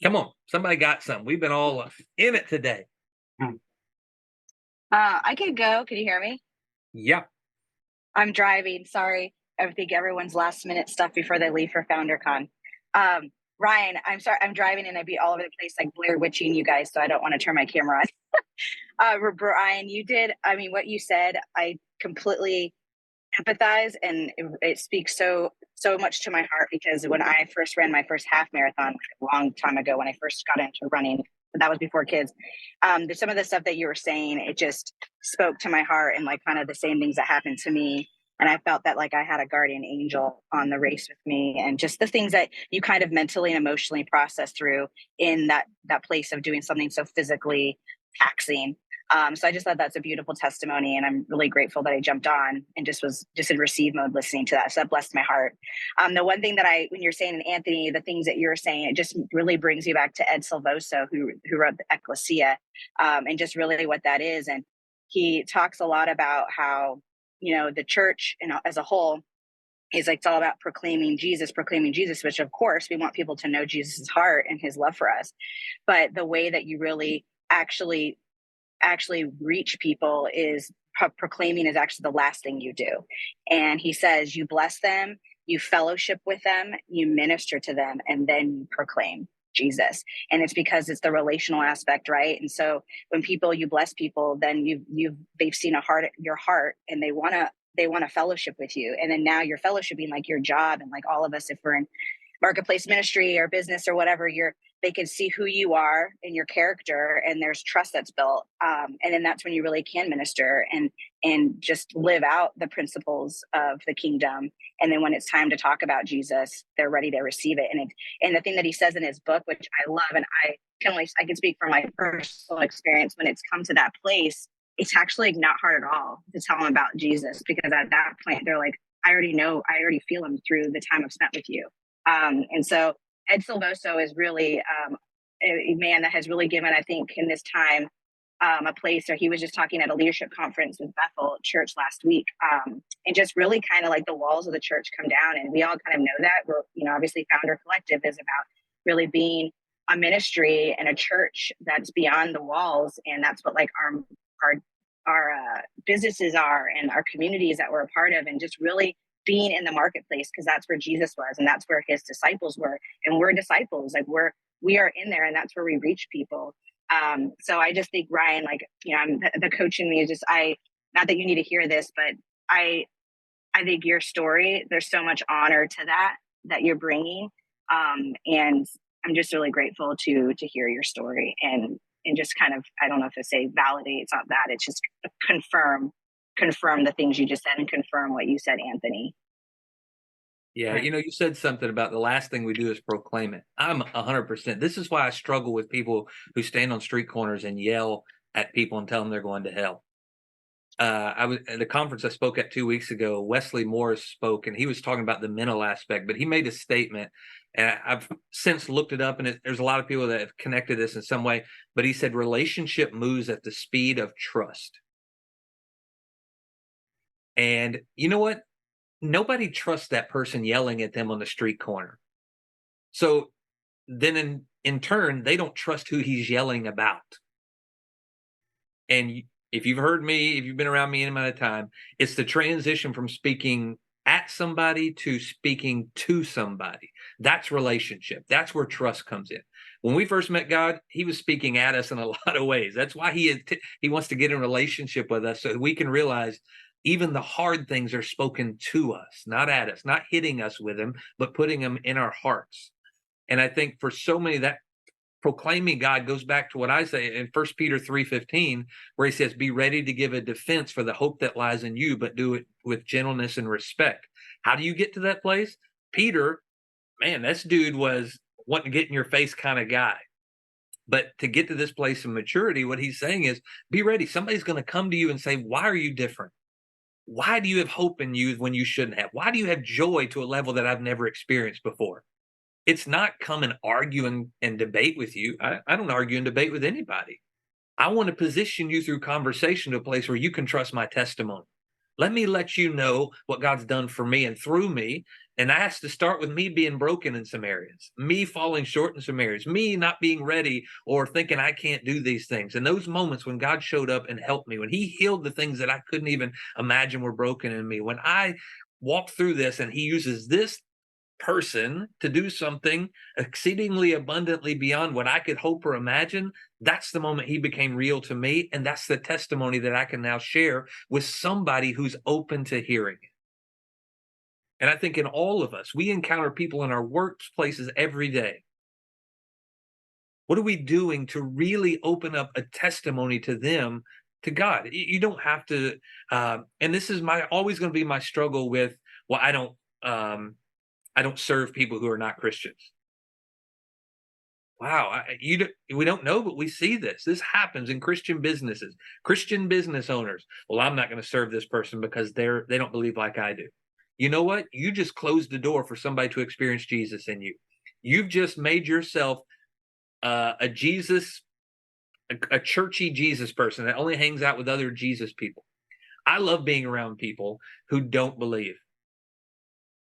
Come on, somebody got something. We've been all in it today. I could go. Can you hear me? Yeah. I'm driving. Sorry. I think everyone's last minute stuff before they leave for FounderCon. Um, Ryan, I'm sorry. I'm driving and I'd be all over the place like Blair Witching you guys, so I don't want to turn my camera on. Brian, you did. I mean, what you said, I completely empathize, and it speaks so much to my heart because when I first ran my first half marathon a long time ago, when I first got into running, that was before kids. Some of the stuff that you were saying, it just spoke to my heart, and like kind of the same things that happened to me. And I felt that like I had a guardian angel on the race with me, and just the things that you kind of mentally and emotionally process through in that place of doing something so physically taxing. So I just thought that's a beautiful testimony, and I'm really grateful that I jumped on and just was just in receive mode listening to that. So that blessed my heart. The one thing that when you're saying, Anthony, the things that you're saying, it just really brings you back to Ed Silvoso, who wrote the Ecclesia, and just really what that is. And he talks a lot about how the church, as a whole, is like it's all about proclaiming Jesus, which of course we want people to know Jesus' heart and his love for us. But the way that you really actually reach people is proclaiming is actually the last thing you do. And he says you bless them, you fellowship with them, you minister to them, and then you proclaim Jesus. And it's because it's the relational aspect, right? And so when you bless people, then they've seen your heart, and they want to fellowship with you. And then now you're fellowshipping like your job, and like all of us, if we're in marketplace ministry or business or whatever, they can see who you are and your character, and there's trust that's built. And then that's when you really can minister and just live out the principles of the kingdom. And then when it's time to talk about Jesus, they're ready to receive it. And the thing that he says in his book, which I love, and I can speak from my personal experience, when it's come to that place, it's actually not hard at all to tell them about Jesus, because at that point they're like, I already feel him through the time I've spent with you. And so Ed Silvoso is really a man that has really given, I think, in this time, a place where he was just talking at a leadership conference with Bethel Church last week, and just really kind of like the walls of the church come down, and we all kind of know that. Obviously, Founder Collective is about really being a ministry and a church that's beyond the walls, and that's what like our businesses are and our communities that we're a part of, and just really being in the marketplace, because that's where Jesus was and that's where his disciples were, and we're disciples, like we are in there, and that's where we reach people. So I just think, Ryan, like, I'm the coach in me is just, not that you need to hear this, but I think your story, there's so much honor to that you're bringing, and I'm just really grateful to hear your story, and just kind of, I don't know if to say validate, it's not that, it's just confirm the things you just said, and confirm what you said, Anthony. Yeah, you said something about the last thing we do is proclaim it. I'm 100%. This is why I struggle with people who stand on street corners and yell at people and tell them they're going to hell. I was at a conference I spoke at 2 weeks ago. Wesley Morris spoke, and he was talking about the mental aspect, but he made a statement, and I've since looked it up, and there's a lot of people that have connected this in some way, but he said relationship moves at the speed of trust. And you know what? Nobody trusts that person yelling at them on the street corner. So then in turn, they don't trust who he's yelling about. And if you've heard me, if you've been around me any amount of time, it's the transition from speaking at somebody to speaking to somebody. That's relationship. That's where trust comes in. When we first met God, he was speaking at us in a lot of ways. That's why he wants to get in relationship with us, so that we can realize even the hard things are spoken to us, not at us, not hitting us with them, but putting them in our hearts. And I think for so many, that proclaiming God goes back to what I say in 1 Peter 3:15, where he says, be ready to give a defense for the hope that lies in you, but do it with gentleness and respect. How do you get to that place? Peter, man, this dude was wanting to get in your face kind of guy. But to get to this place of maturity, what he's saying is, be ready. Somebody's going to come to you and say, why are you different? Why do you have hope in you when you shouldn't have? Why do you have joy to a level that I've never experienced before? It's not come and argue and debate with you. I don't argue and debate with anybody. I want to position you through conversation to a place where you can trust my testimony. Let me let you know what God's done for me and through me. And that has to start with me being broken in some areas, me falling short in some areas, me not being ready or thinking I can't do these things. And those moments when God showed up and helped me, when He healed the things that I couldn't even imagine were broken in me, when I walk through this and He uses this person to do something exceedingly abundantly beyond what I could hope or imagine, that's the moment He became real to me. And that's the testimony that I can now share with somebody who's open to hearing it. And I think in all of us, we encounter people in our workplaces every day. What are we doing to really open up a testimony to them, to God? You don't have to, and this is my always going to be my struggle with. Well, I don't serve people who are not Christians. Wow, we don't know, but we see this. This happens in Christian businesses, Christian business owners. Well, I'm not going to serve this person because they don't believe like I do. You know what? You just closed the door for somebody to experience Jesus in you. You've just made yourself a Jesus, a churchy Jesus person that only hangs out with other Jesus people. I love being around people who don't believe.